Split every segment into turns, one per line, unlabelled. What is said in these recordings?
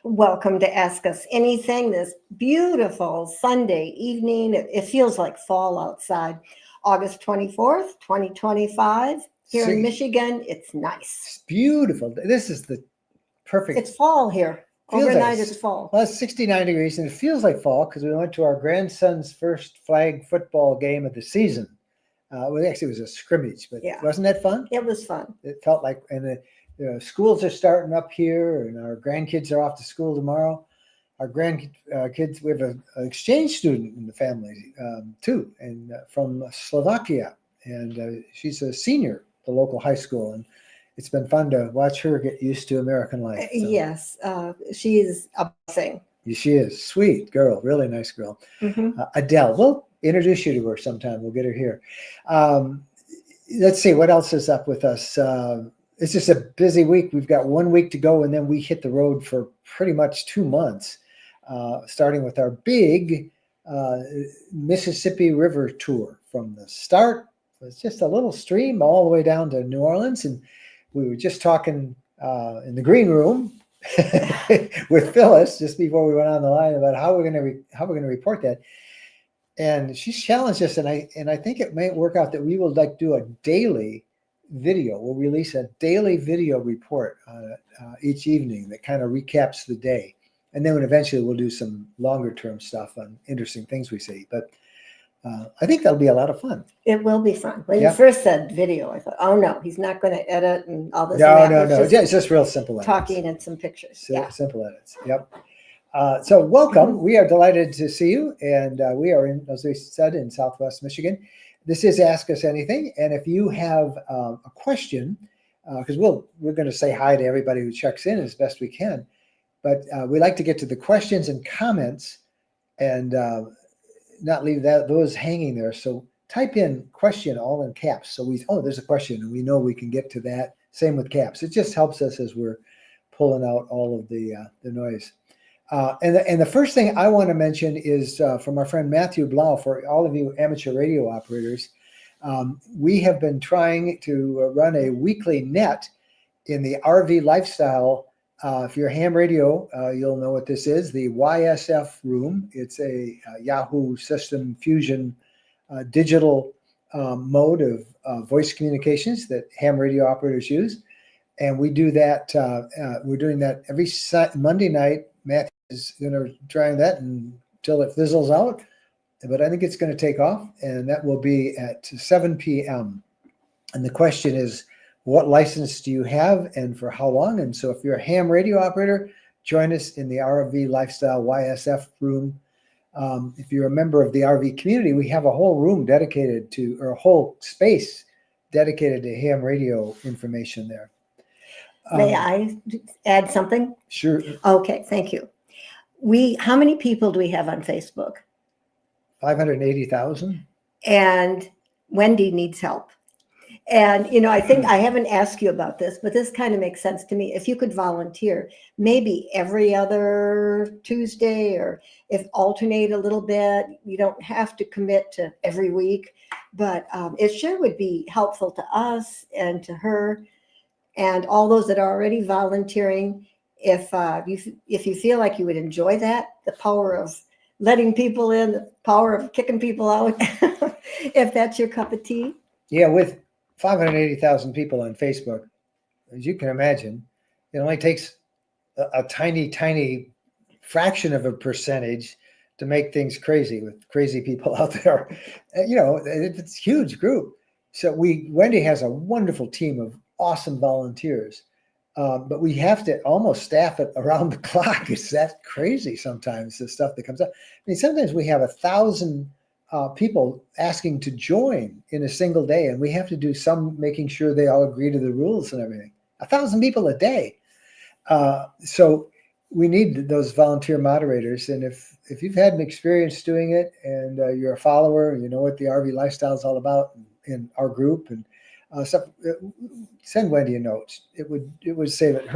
Welcome to Ask Us Anything this beautiful Sunday evening. It feels like fall outside. August 24th, 2025. Here in Michigan, it's nice.
It's beautiful. This is the perfect.
It's fall here. Overnight, it's fall.
Well, it's 69 degrees, and it feels like fall because we went to our grandson's first flag football game of the season. Well, actually, it was a scrimmage, but wasn't that fun?
It was fun.
It felt like, and the schools are starting up here, and our grandkids are off to school tomorrow. Our grandkids, we have an exchange student in the family too, and from Slovakia, and she's a senior at the local high school, and it's been fun to watch her get used to American life. So.
Yes, she is a blessing.
She is. Sweet girl, really nice girl. Mm-hmm. Adele, we'll introduce you to her sometime. We'll get her here. Let's see, what else is up with us? It's just a busy week. We've got 1 week to go, and then we hit the road for pretty much 2 months, starting with our big Mississippi River tour from the start. It's just a little stream all the way down to New Orleans, and we were just talking in the green room with Phyllis just before we went on the line about how we're going to report that. And she's challenged us, and I think it may work out that we will do a daily video. We'll release a daily video report each evening that kind of recaps the day, and then eventually we'll do some longer term stuff on interesting things we see. But I think that'll be a lot of fun.
It will be fun. When you first said video, I thought, oh no, he's not going to edit and all this.
No. It's just real simple edits.
Talking and some pictures.
Simple edits. Yep. So welcome. We are delighted to see you. And we are in, as we said, in Southwest Michigan. This is Ask Us Anything. And if you have a question, because we're going to say hi to everybody who checks in as best we can. But we like to get to the questions and comments and not leave those hanging there. So type in question all in caps. So there's a question, and we know we can get to that. Same with caps. It just helps us as we're pulling out all of the noise. And the first thing I want to mention is from our friend Matthew Blau. For all of you amateur radio operators, we have been trying to run a weekly net in the RV lifestyle. If you're ham radio, you'll know what this is, the YSF room. It's a Yahoo System Fusion digital mode of voice communications that ham radio operators use. And we do that, we're doing that every Monday night. Matthew is going to try that until it fizzles out. But I think it's going to take off, and that will be at 7 p.m. And the question is, what license do you have and for how long? And so if you're a ham radio operator, join us in the RV Lifestyle YSF room. If you're a member of the RV community, we have a whole room dedicated to, or a whole space dedicated to ham radio information there.
May I add something?
Sure.
Okay, thank you. How many people do we have on Facebook?
580,000.
And Wendy needs help. And, I think I haven't asked you about this, but this kind of makes sense to me. If you could volunteer, maybe every other Tuesday, or if alternate a little bit, you don't have to commit to every week, but it sure would be helpful to us and to her and all those that are already volunteering. If you feel like you would enjoy that, the power of letting people in, the power of kicking people out, if that's your cup of tea.
Yeah, with 580,000 people on Facebook, as you can imagine, it only takes a tiny fraction of a percentage to make things crazy with crazy people out there. It's a huge group. So Wendy has a wonderful team of awesome volunteers, but we have to almost staff it around the clock. It's that crazy sometimes, the stuff that comes up. I mean, sometimes we have 1,000 people asking to join in a single day, and we have to do some making sure they all agree to the rules and everything. 1,000 people a day. So we need those volunteer moderators. And if you've had an experience doing it and you're a follower and you know what the RV lifestyle is all about in our group and stuff, send Wendy a note. It would save it.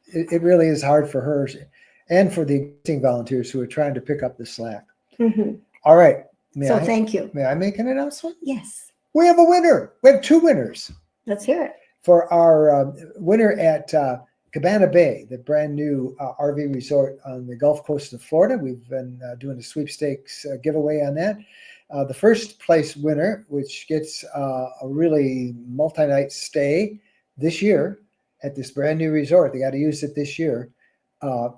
It really is hard for her and for the existing volunteers who are trying to pick up the slack. Mm-hmm. All right.
Thank you.
May I make an announcement?
Yes.
We have a winner. We have 2 winners.
Let's hear it.
For our winner at Cabana Bay, the brand new RV resort on the Gulf Coast of Florida. We've been doing a sweepstakes giveaway on that. The first place winner, which gets a really multi-night stay this year at this brand new resort, they got to use it this year,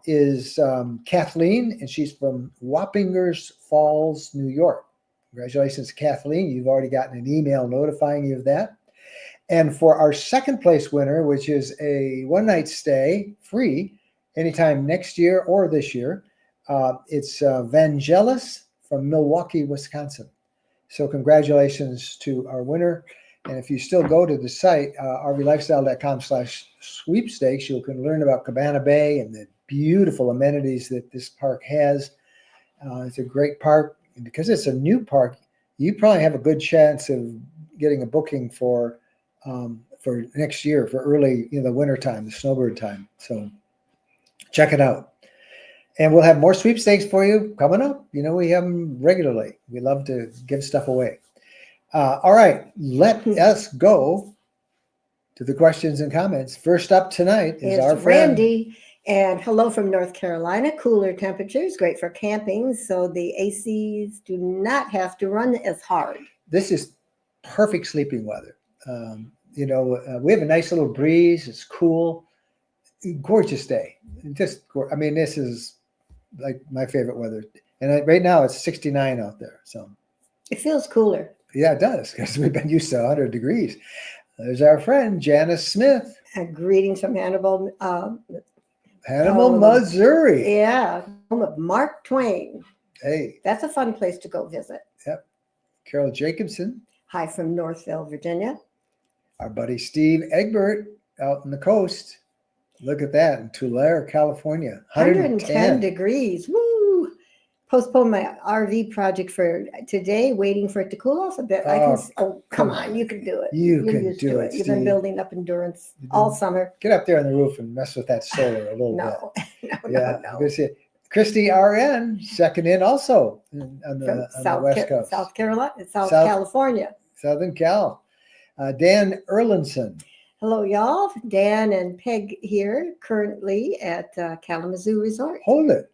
is Kathleen, and she's from Wappingers Falls, New York. Congratulations, Kathleen. You've already gotten an email notifying you of that. And for our second place winner, which is a one-night stay, free, anytime next year or this year, it's Vangelis from Milwaukee, Wisconsin. So congratulations to our winner. And if you still go to the site, rvlifestyle.com/sweepstakes, you can learn about Cabana Bay and the beautiful amenities that this park has. It's a great park. And because it's a new park, you probably have a good chance of getting a booking for next year, for early, the winter time, the snowbird time. So check it out. And we'll have more sweepstakes for you coming up. We have them regularly. We love to give stuff away. All right, let us go to the questions and comments. First up tonight is
It's
our friend
Randy. And hello from North Carolina. Cooler temperatures, great for camping. So the ACs do not have to run as hard.
This is perfect sleeping weather. We have a nice little breeze. It's cool. Gorgeous day. This is like my favorite weather. And right now it's 69 out there. So
It feels cooler.
yeah, it does, because we've been used to 100 degrees. There's our friend, Janice Smith.
Greetings from Hannibal,
Missouri.
Yeah, home of Mark Twain.
Hey.
That's a fun place to go visit.
Yep. Carol Jacobson.
Hi from Northville, Virginia.
Our buddy Steve Egbert out on the coast. Look at that, in Tulare, California.
110 degrees. Woo! Postponed my RV project for today, waiting for it to cool off a bit. Come on, you can do it.
You
You're
can
used
do
to
it,
You've been
Steve.
building up endurance all summer.
Get up there on the roof and mess with that solar a little
No,
bit.
no.
Good to see it. Christy RN, second in also on the West Coast.
South Carolina, South California.
Southern Cal. Dan Erlinson.
Hello, y'all. Dan and Peg here currently at Kalamazoo Resort.
Hold it.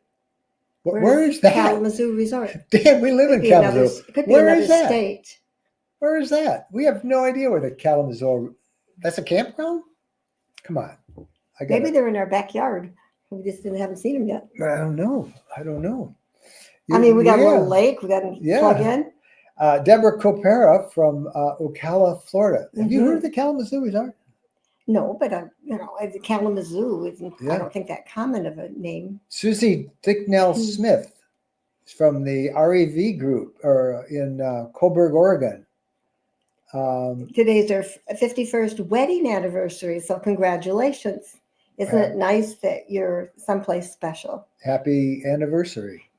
Where is that?
Kalamazoo Resort.
Dan, we live in Kalamazoo.
Could be
Where
another
is that?
state.
Where is that? We have no idea where the Kalamazoo. That's a campground? Come on.
Maybe they're in our backyard. We just haven't seen them yet.
I don't know.
We got a little lake. We got to plug in.
Deborah Copera from Ocala, Florida. Have you heard of the Kalamazoo Resort?
No, but the Kalamazoo isn't. I don't think that common of a name.
Susie Thicknell Smith from the REV group, or in Coburg, Oregon.
Today's their 51st wedding anniversary, so congratulations! Isn't it nice that you're someplace special?
Happy anniversary,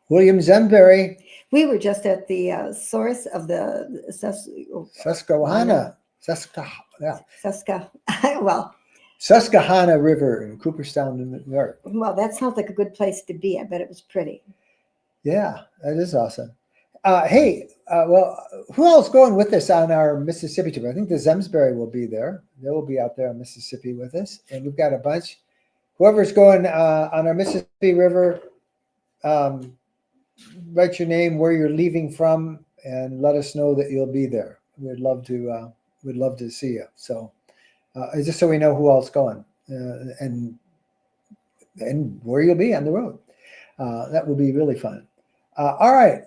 William Zemberry.
We were just at the source of the
Susquehanna. Susquehanna River in Cooperstown, New York.
Well, that sounds like a good place to be. I bet it was pretty.
Yeah, that is awesome. Who else going with us on our Mississippi trip? I think the Zemsbury will be there. They will be out there on Mississippi with us. And we've got a bunch. Whoever's going on our Mississippi River, write your name, where you're leaving from, and let us know that you'll be there. We'd love to see you. So just so we know who else going and where you'll be on the road. That will be really fun. All right.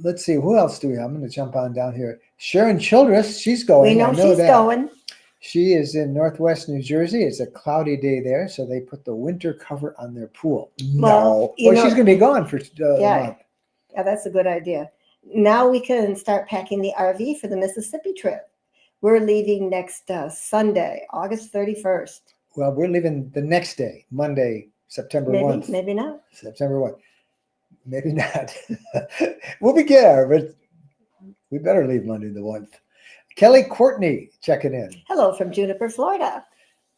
Let's see. Who else do we have? I'm going to jump on down here. Sharon Childress. She's going.
We know she's going.
She is in Northwest New Jersey. It's a cloudy day there, so they put the winter cover on their pool. She's going to be gone for a month.
Yeah, that's a good idea. Now we can start packing the RV for the Mississippi trip. We're leaving next Sunday, August 31st.
Well, we're leaving the next day, Monday, September 1st.
Maybe not.
September 1st. Maybe not. We'll be there, but we better leave Monday the 1st. Kelly Courtney checking in.
Hello from Juniper, Florida.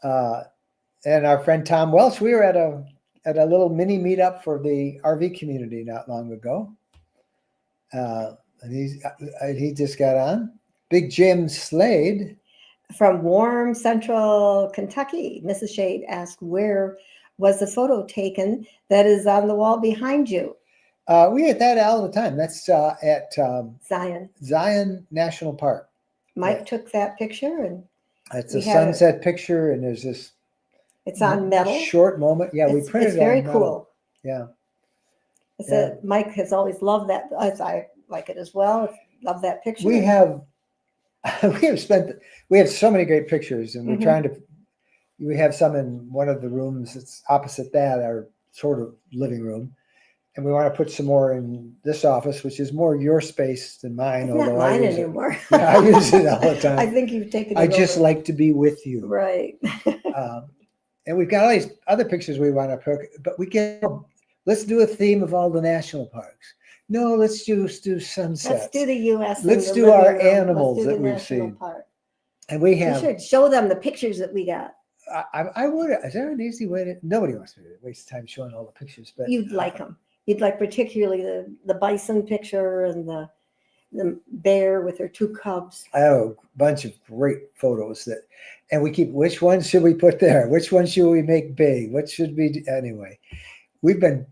And our friend Tom Welch. We were at a little mini meetup for the RV community not long ago. And he just got on. Big Jim Slade.
From warm central Kentucky, Mrs. Shade asked, where was the photo taken that is on the wall behind you?
We get that all the time. That's at
Zion.
Zion National Park.
Mike took that picture, and
It's
we
a
had
sunset picture, and there's this
it's on metal.
short moment. Yeah, we printed
It's
it
very
on metal.
cool.
Yeah.
It's Mike has always loved that. As I like it as well. Love that picture.
We have we have so many great pictures, and we're trying to. We have some in one of the rooms that's opposite that, our sort of living room, and we want to put some more in this office, which is more your space than mine.
It's not
although
mine
I use
anymore.
It. Yeah, I use it all the time.
I think you've taken it
I just
over.
like to be with you.
Right.
And we've got all these other pictures we want to put, but let's do a theme of all the national parks. No, let's just do sunsets.
Let's do the U.S.
Let's
in the
do our
living room.
animals
Let's do
that
the
we've
national
seen.
park.
And we
We
have.
should show them the pictures that we got.
I would. Is there an easy way to? Nobody wants to waste time showing all the pictures, but
You'd like them. You'd like particularly the bison picture and the bear with her two cubs.
I have a bunch of great photos and we keep. Which one should we put there? Which one should we make big? What should we anyway? We've been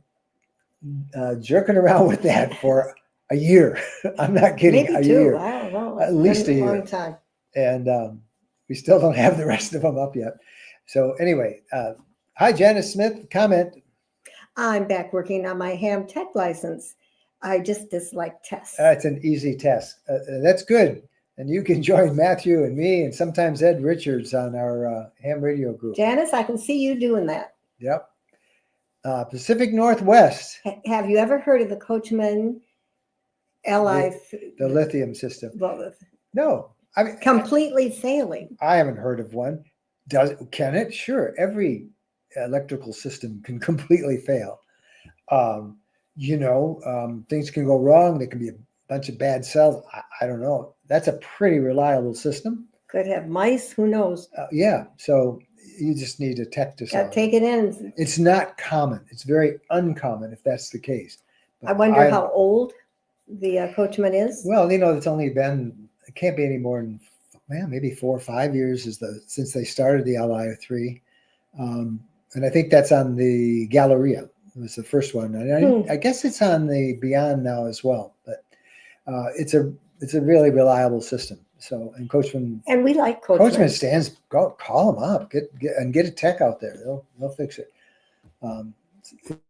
jerking around with that for a year. I'm not kidding.
Maybe
a
two.
year,
I don't know.
at least a year.
Long time.
And we still don't have the rest of them up yet. So anyway, hi Janice Smith. Comment.
I'm back working on my ham tech license. I just dislike tests.
That's an easy test. That's good. And you can join Matthew and me and sometimes Ed Richards on our ham radio group.
Janice, I can see you doing that.
Yep. Pacific Northwest.
Have you ever heard of the Coachman LI?
The lithium system. No. I mean,
completely failing.
I haven't heard of one. Can it? Sure. Every electrical system can completely fail. Things can go wrong. There can be a bunch of bad cells. I don't know. That's a pretty reliable system.
Could have mice. Who knows?
Yeah. So you just need a tech to solve.
Take it in.
It's not common. It's very uncommon if that's the case.
But I wonder how old the Coachman is.
Well, it's only been. It can't be any more than maybe 4 or 5 years since they started the LI3, and I think that's on the Galleria. It was the first one. And I guess it's on the Beyond now as well. But it's a really reliable system. So and Coachman
and we like Coachman.
Coachman stands. Go call them up. Get a tech out there. They'll fix it.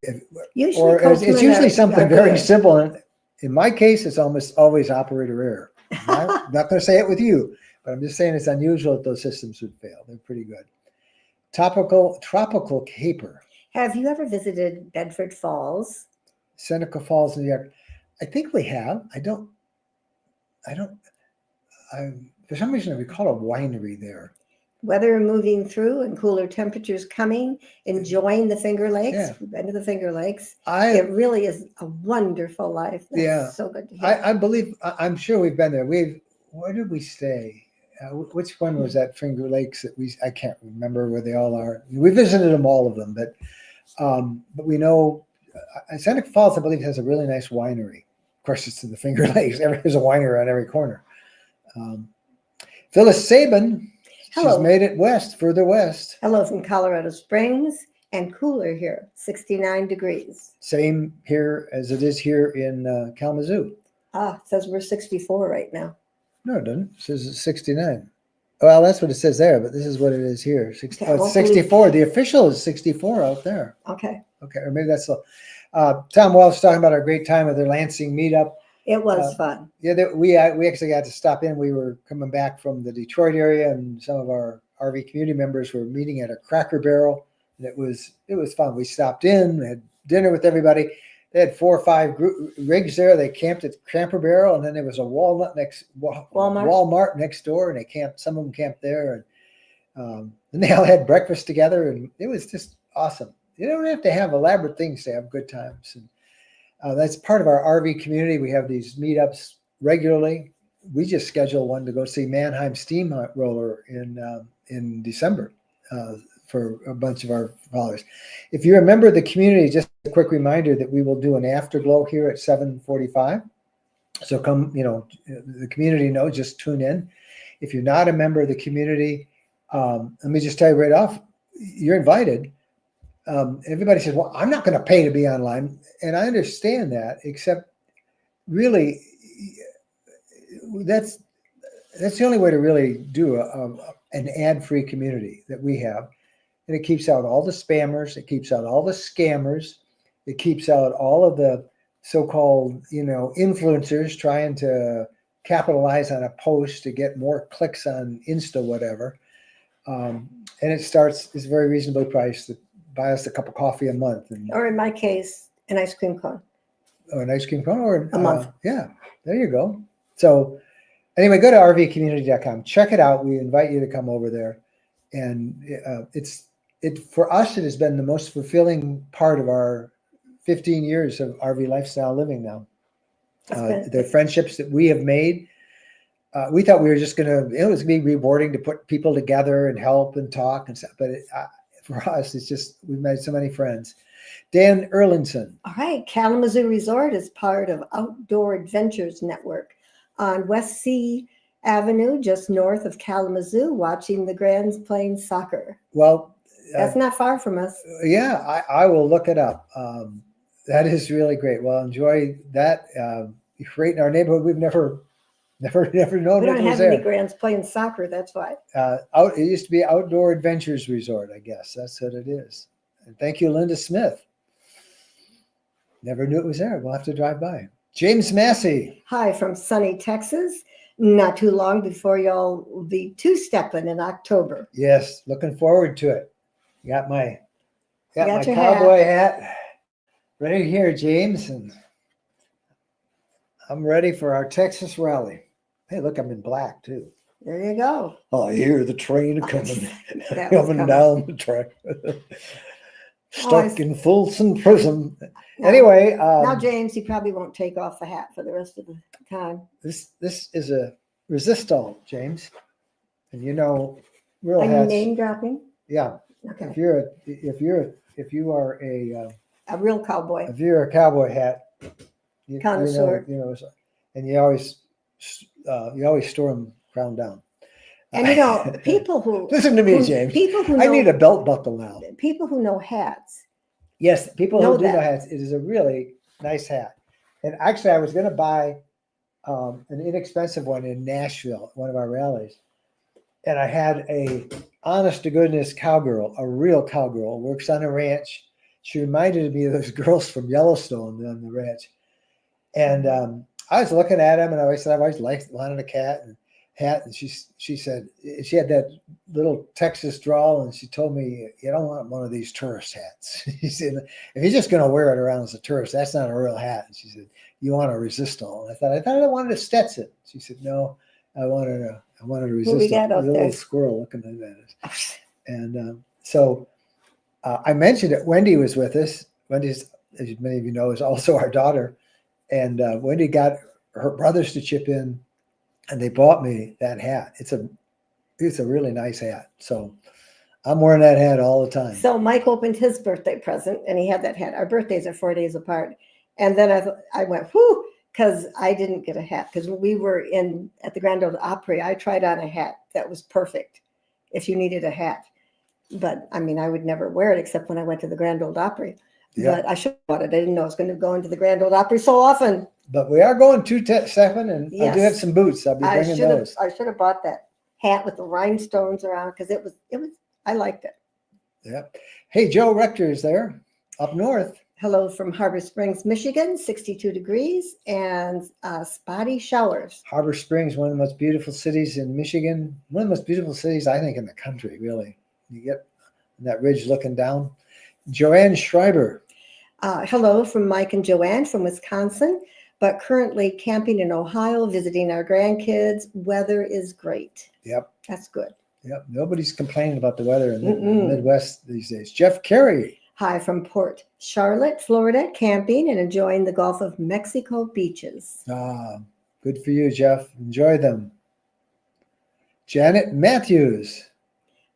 It's usually something very simple. And in my case, it's almost always operator error. I'm not going to say it with you, but I'm just saying it's unusual that those systems would fail. They're pretty good. Tropical caper.
Have you ever visited Bedford Falls?
Seneca Falls, New York. I think we have. For some reason, I recall a winery there.
Weather moving through and cooler temperatures coming, enjoying the Finger Lakes.
Yeah.
We've been to the Finger Lakes. It really is a wonderful life. That's so good to hear.
I believe, I'm sure we've been there. Where did we stay? Which one was that Finger Lakes that I can't remember where they all are. We visited them, all of them, but we know Seneca Falls, I believe, has a really nice winery. Of course, it's in the Finger Lakes. There's a winery on every corner. Phyllis Sabin.
Hello.
She's made it further west.
Hello from Colorado Springs, and cooler here, 69 degrees.
Same here as it is here in Kalamazoo.
It says we're 64 right now.
No, it doesn't. It says it's 69. Well, that's what it says there, but this is what it is here. It's 64. The official is 64 out there.
Okay.
Or maybe that's Tom Welch talking about our great time at their Lansing meetup.
It was fun.
Yeah, we actually got to stop in. We were coming back from the Detroit area, and some of our RV community members were meeting at a Cracker Barrel, and it was fun. We stopped in, had dinner with everybody. They had 4 or 5 rigs there. They camped at Cracker Barrel, and then there was a Walmart next door, and some of them camped there, and they all had breakfast together, and it was just awesome. You don't have to have elaborate things to have good times. And that's part of our RV community. We have these meetups regularly. We just scheduled one to go see Mannheim Steamroller in December for a bunch of our followers. If you're a member of the community, just a quick reminder that we will do an Afterglow here at 7:45. So come, the community knows, just tune in. If you're not a member of the community, let me just tell you right off, you're invited. Everybody says, well, I'm not going to pay to be online. And I understand that, except really that's the only way to really do an ad-free community that we have. And it keeps out all the spammers. It keeps out all the scammers. It keeps out all of the so-called, influencers trying to capitalize on a post to get more clicks on Insta, whatever. And it's very reasonably priced to buy us a cup of coffee a month.
Or in my case, an ice cream cone.
Or an ice cream cone or
a month.
Yeah, there you go. So anyway, go to rvcommunity.com. Check it out. We invite you to come over there. And for us, it has been the most fulfilling part of our 15 years of RV lifestyle living now. The friendships that we have made, we thought we were just it was going to be rewarding to put people together and help and talk and stuff. But for us, it's just, we've made so many friends. Dan Erlinson.
All right. Kalamazoo Resort is part of Outdoor Adventures Network on West Sea Avenue, just north of Kalamazoo, watching the Grands playing soccer.
Well,
that's not far from us.
Yeah, I will look it up. That is really great. Well, enjoy that. Right in our neighborhood, we've never known
we
it
don't
was
have
there.
any Grands playing soccer. That's why.
It used to be Outdoor Adventures Resort, I guess. That's what it is. And thank you, Linda Smith. Never knew it was there. We'll have to drive by. James Massey.
Hi from sunny Texas. Not too long before y'all will be two-stepping in October.
Yes, looking forward to it. Got my
your
cowboy hat ready here, James, and I'm ready for our Texas rally. Hey, look, I'm in black too.
There you go.
I hear the train coming
coming
down the track. Stuck in Folsom Prison. Anyway,
now James, you probably won't take off the hat for the rest of the time.
This is a resistol, James, and real
Are you
hats.
name dropping?
Yeah.
Okay.
If you are
a real cowboy.
If you're a cowboy hat,
connoisseur,
and you always store them crown down.
And people who
listen to me, James.
People who
I need a belt buckle now.
People who know hats.
Yes, people who do know hats. It is a really nice hat. And actually, I was going to buy an inexpensive one in Nashville, one of our rallies. And I had a honest to goodness cowgirl, a real cowgirl, works on a ranch. She reminded me of those girls from Yellowstone on the ranch. And I was looking at him, and I said, I've always wanted a hat. And she said, she had that little Texas drawl, and she told me, you don't want one of these tourist hats. She said, if you're just going to wear it around as a tourist, that's not a real hat. And she said, you want a resistol. And I thought I wanted a Stetson. She said, no, I wanted a resistol. A little squirrel looking at it. And so I mentioned it. Wendy was with us. Wendy's, as many of you know, is also our daughter. And Wendy got her brothers to chip in, and they bought me that hat. It's a really nice hat. So I'm wearing that hat all the time.
So Mike opened his birthday present, and he had that hat. Our birthdays are 4 days apart. And then I went, whoo, because I didn't get a hat. Because when we were at the Grand Ole Opry, I tried on a hat that was perfect if you needed a hat. But I mean, I would never wear it except when I went to the Grand Ole Opry. Yeah. But I should have bought it. I didn't know I was going to go into the Grand Ole Opry so often.
But we are going 2-7, and yes. I do have some boots. I'll be bringing those.
I should have bought that hat with the rhinestones around because it was. I liked it.
Yeah. Hey, Joe Rector is there up north.
Hello from Harbor Springs, Michigan, 62 degrees and spotty showers.
Harbor Springs, one of the most beautiful cities in Michigan. One of the most beautiful cities, I think, in the country, really. You get that ridge looking down. Joanne Schreiber.
Hello from Mike and Joanne from Wisconsin, but currently camping in Ohio, visiting our grandkids. Weather is great.
Yep.
That's good.
Yep. Nobody's complaining about the weather in the Midwest these days. Jeff Carey.
Hi from Port Charlotte, Florida, camping and enjoying the Gulf of Mexico beaches.
Good for you, Jeff. Enjoy them. Janet Matthews.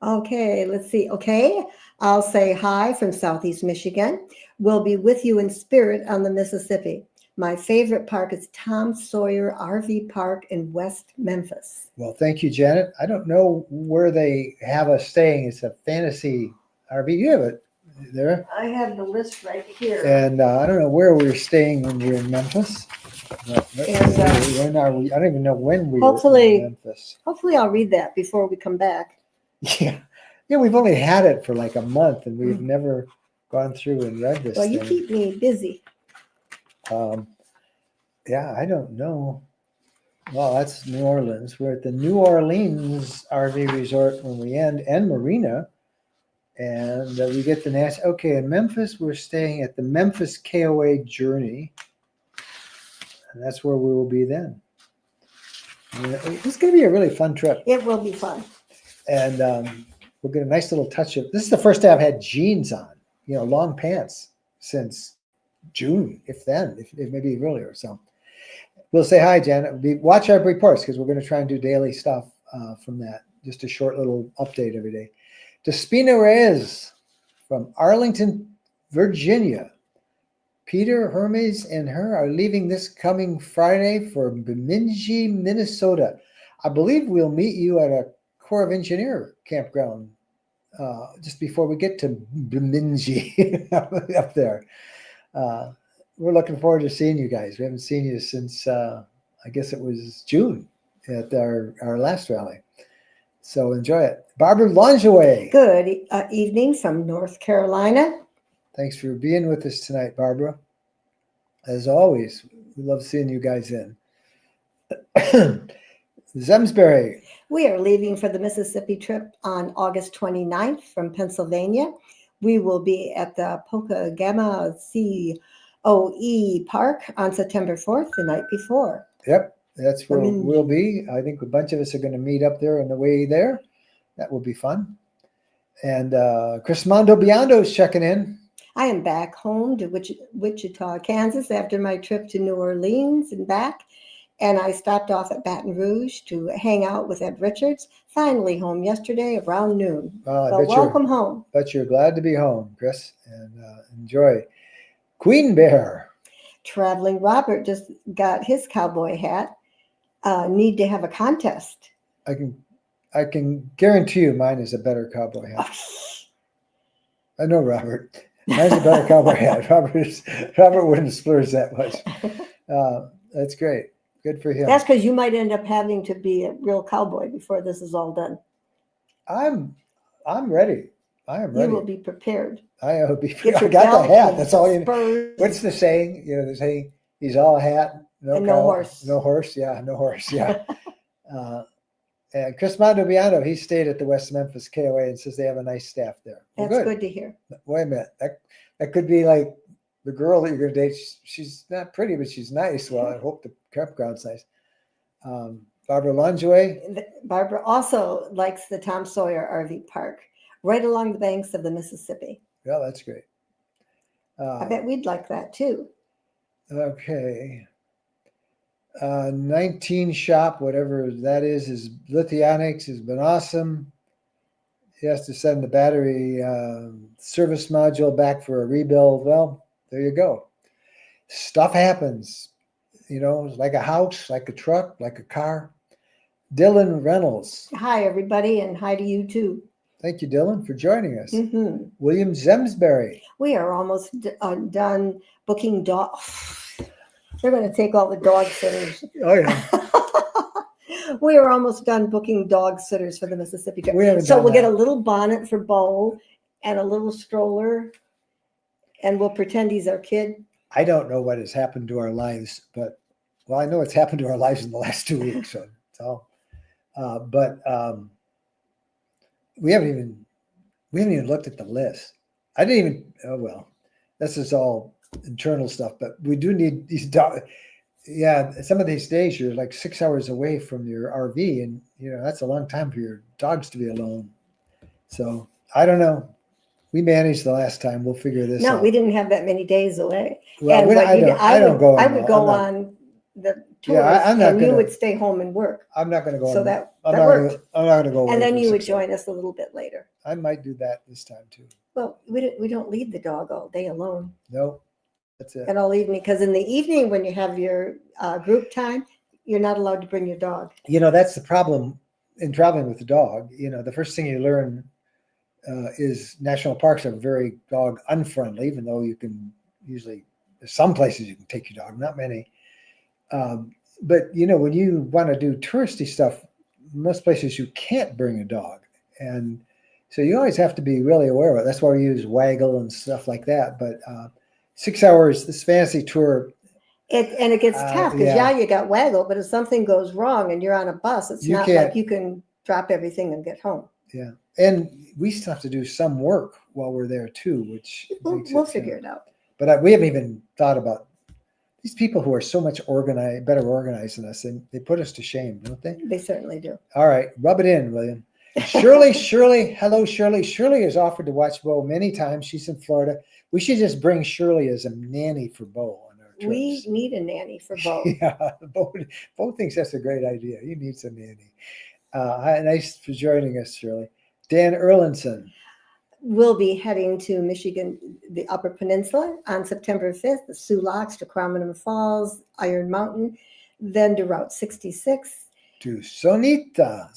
Okay, let's see. Okay, I'll say hi from Southeast Michigan. We'll be with you in spirit on the Mississippi. My favorite park is Tom Sawyer RV Park in West Memphis.
Well, thank you, Janet. I don't know where they have us staying. It's a fantasy RV. You have it there.
I have the list right here.
And I don't know where we were staying when we were in Memphis. When are we? I don't even know when we were in Memphis.
Hopefully I'll read that before we come back.
Yeah. Yeah, we've only had it for like a month and we've never gone through and read this
Well, you
thing.
keep me busy.
Yeah, I don't know. Well, that's New Orleans. We're at the New Orleans RV Resort when we end, and Marina. And we get the national. Okay, in Memphis, we're staying at the Memphis KOA Journey. And that's where we will be then. It's going to be a really fun trip.
It will be fun.
And we'll get a nice little touch of, this is the first day I've had jeans on, long pants since June, if maybe earlier. So we'll say hi, Janet. Watch our reports because we're going to try and do daily stuff from that. Just a short little update every day. Despina Reyes from Arlington, Virginia. Peter, Hermes, and her are leaving this coming Friday for Bemidji, Minnesota. I believe we'll meet you at a Corps of Engineer campground just before we get to Bemidji up there. We're looking forward to seeing you guys. We haven't seen you since, I guess it was June at our last rally. So enjoy it. Barbara Longeaway.
Good evening from North Carolina.
Thanks for being with us tonight, Barbara. As always, we love seeing you guys in. Zemsbury.
We are leaving for the Mississippi trip on August 29th from Pennsylvania. We will be at the Pocahontas COE Park on September 4th, the night before.
Yep, that's where we'll be. I think a bunch of us are going to meet up there on the way there. That will be fun. And Chris Mondo Biondo is checking in.
I am back home to Wichita, Kansas after my trip to New Orleans and back. And I stopped off at Baton Rouge to hang out with Ed Richards. Finally home yesterday around noon. But welcome home.
But you're glad to be home, Chris, and enjoy. Queen Bear.
Traveling Robert just got his cowboy hat. Need to have a contest.
I can guarantee you mine is a better cowboy hat. I know, Robert. Mine's a better cowboy hat. Robert wouldn't splurge that much. That's great. Good for him.
That's because you might end up having to be a real cowboy before this is all done.
I'm ready. I am ready.
You will be prepared.
I will be prepared. I got the hat. That's all you need. What's the saying? The saying, he's all hat, no
horse.
No horse. Yeah, no horse. Yeah. And Chris Mondobiano, he stayed at the West Memphis KOA and says they have a nice staff there.
That's good to hear.
Wait a minute. That could be like the girl that you're going to date. She's not pretty, but she's nice. Well, I hope the campground's nice. Barbara Longeaway.
Barbara also likes the Tom Sawyer RV Park right along the banks of the Mississippi.
Yeah, that's great.
I bet we'd like that too.
Okay. 19 shop, whatever that is Lithionics, has been awesome. He has to send the battery service module back for a rebuild. Well, there you go. Stuff happens, like a house, like a truck, like a car. Dylan Reynolds.
Hi, everybody, and hi to you too.
Thank you, Dylan, for joining us.
Mm-hmm.
William Zemsbury.
We are almost done booking dogs. They're going to take all the dog sitters.
Oh, yeah.
We are almost done booking dog sitters for the Mississippi trip. We'll get a little bonnet for Bo and a little stroller, and we'll pretend he's our kid.
I don't know what has happened to our lives, but, I know what's happened to our lives in the last 2 weeks. So it's all, we haven't even looked at the list. I didn't even, this is all internal stuff, but we do need these dogs. Yeah, some of these days you're like 6 hours away from your RV, and that's a long time for your dogs to be alone. So I don't know. We managed the last time. We'll figure this out.
No, we didn't have that many days away.
Well, I would
go on the tours, and you would stay home and work.
I'm not going to go.
So
on,
that
I'm
worked.
I'm not going to go.
And then you would join us a little bit later.
I might do that this time too.
Well, we don't leave the dog all day alone.
No. That's it.
And all evening, because in the evening when you have your group time, you're not allowed to bring your dog.
That's the problem in traveling with the dog. The first thing you learn is national parks are very dog unfriendly, even though you can usually, some places you can take your dog, not many. But when you want to do touristy stuff, most places you can't bring a dog. And so you always have to be really aware of it. That's why we use Waggle and stuff like that. But 6 hours, this fancy tour.
And it gets tough because
yeah.
you got Waggle, but if something goes wrong and you're on a bus, it's not like you can drop everything and get home.
Yeah. And we still have to do some work while we're there too, which
we'll figure it out.
But we haven't even thought about these people who are so much better organized than us, and they put us to shame, don't they?
They certainly do.
All right, rub it in, William. Shirley, hello, Shirley. Shirley has offered to watch Bo many times. She's in Florida. We should just bring Shirley as a nanny for Bo on our trips.
We need a nanny for Bo.
Yeah, Bo thinks that's a great idea. He needs a nanny. Nice for joining us, Shirley. Dan Erlinson.
We'll be heading to Michigan, the Upper Peninsula on September 5th, the Sioux Locks to Cromwell Falls, Iron Mountain, then to Route 66.
To Sonorita.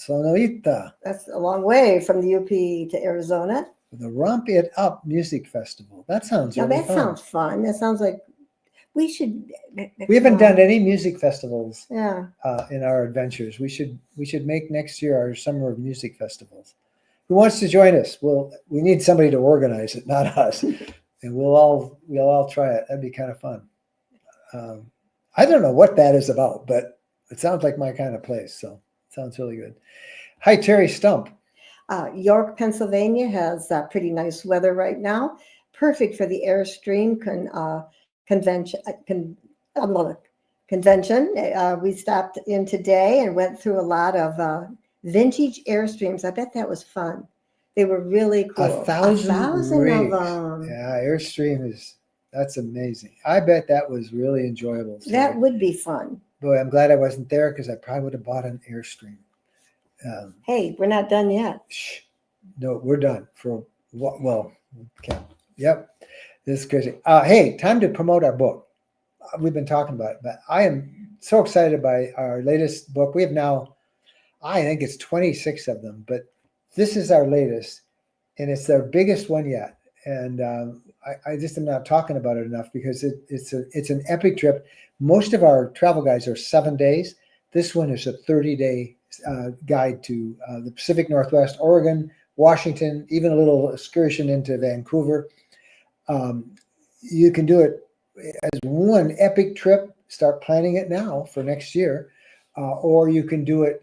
That's a long way from the UP to Arizona.
The Romp It Up Music Festival. That sounds really fun.
Sounds fun. That sounds like we should.
We haven't done any music festivals
in
our adventures. We should make next year our summer of music festivals. Who wants to join us? We need somebody to organize it, not us. And we'll all try it. That'd be kind of fun. I don't know what that is about, but it sounds like my kind of place. So it sounds really good. Hi, Terry Stump.
York, Pennsylvania has pretty nice weather right now. Perfect for the Airstream convention. We stopped in today and went through a lot of vintage Airstreams. I bet that was fun. They were really cool.
1,000
of them.
Yeah, Airstream that's amazing. I bet that was really enjoyable. So,
that would be fun.
Boy, I'm glad I wasn't there because I probably would have bought an Airstream.
Hey, we're not done yet.
No, we're done for okay. Yep. This is crazy. Hey, time to promote our book. We've been talking about it, but I am so excited by our latest book. We have now, I think it's 26 of them, but this is our latest, and it's our biggest one yet. And I just am not talking about it enough because it's an epic trip. Most of our travel guides are 7 days. This one is a 30-day guide to the Pacific Northwest, Oregon, Washington, even a little excursion into Vancouver. You can do it as one epic trip. Start planning it now for next year. Or you can do it,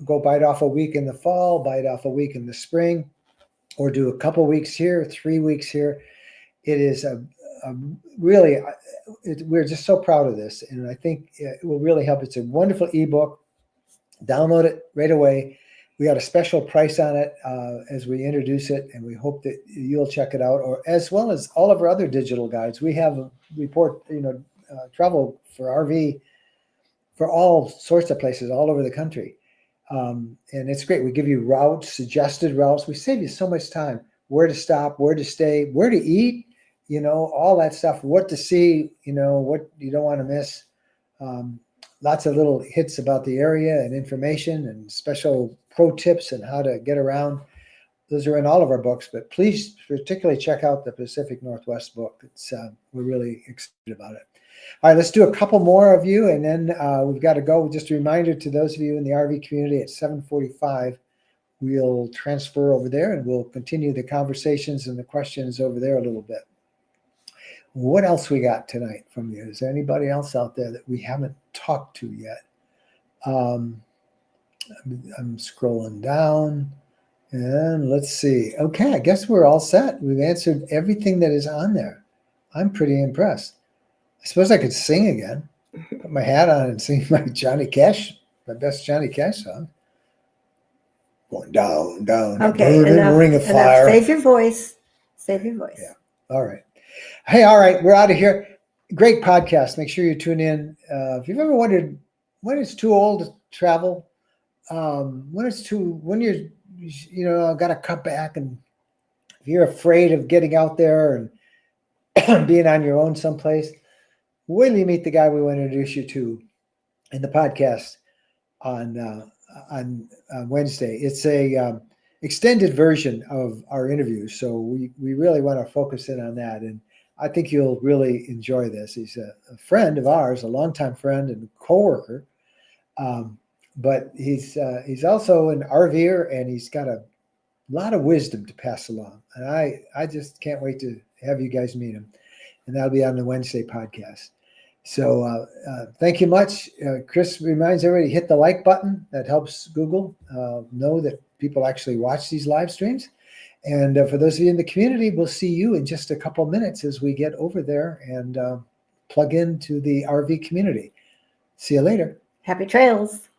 go bite off a week in the fall, bite off a week in the spring, or do a couple weeks here, 3 weeks here. It is we're just so proud of this. And I think it will really help. It's a wonderful ebook. Download it right away. We got a special price on it as we introduce it, and we hope that you'll check it out, or as well as all of our other digital guides. We have a report, travel for RV for all sorts of places all over the country. And it's great. We give you routes, suggested routes. We save you so much time, where to stop, where to stay, where to eat, all that stuff, what to see, what you don't want to miss. Lots of little hits about the area and information and special pro tips and how to get around. Those are in all of our books, but please particularly check out the Pacific Northwest book. We're really excited about it. All right, let's do a couple more of you, and then we've got to go. Just a reminder to those of you in the RV community at 7:45, we'll transfer over there, and we'll continue the conversations and the questions over there a little bit. What else we got tonight from you? Is there anybody else out there that we haven't talked to yet? I'm scrolling down, and let's see. Okay, I guess we're all set. We've answered everything that is on there. I'm pretty impressed. I suppose I could sing again, put my hat on and sing my best Johnny Cash song. Going down, down,
okay,
burning ring of fire.
Save your voice. Save your voice.
Yeah. All right. Hey, all right, we're out of here. Great podcast. Make sure you tune in. If you've ever wondered when it's too old to travel, when you're got to cut back, and if you're afraid of getting out there and being on your own someplace, wait till you meet the guy we want to introduce you to in the podcast on Wednesday. It's a extended version of our interviews, so we really want to focus in on that, and I think you'll really enjoy this. He's a friend of ours, a longtime friend and coworker, but he's also an RVer, and he's got a lot of wisdom to pass along, and I just can't wait to have you guys meet him, and that'll be on the Wednesday podcast. So thank you much. Chris reminds everybody, hit the like button. That helps Google know that people actually watch these live streams. And for those of you in the community, we'll see you in just a couple minutes as we get over there and plug into the RV community. See you later.
Happy trails.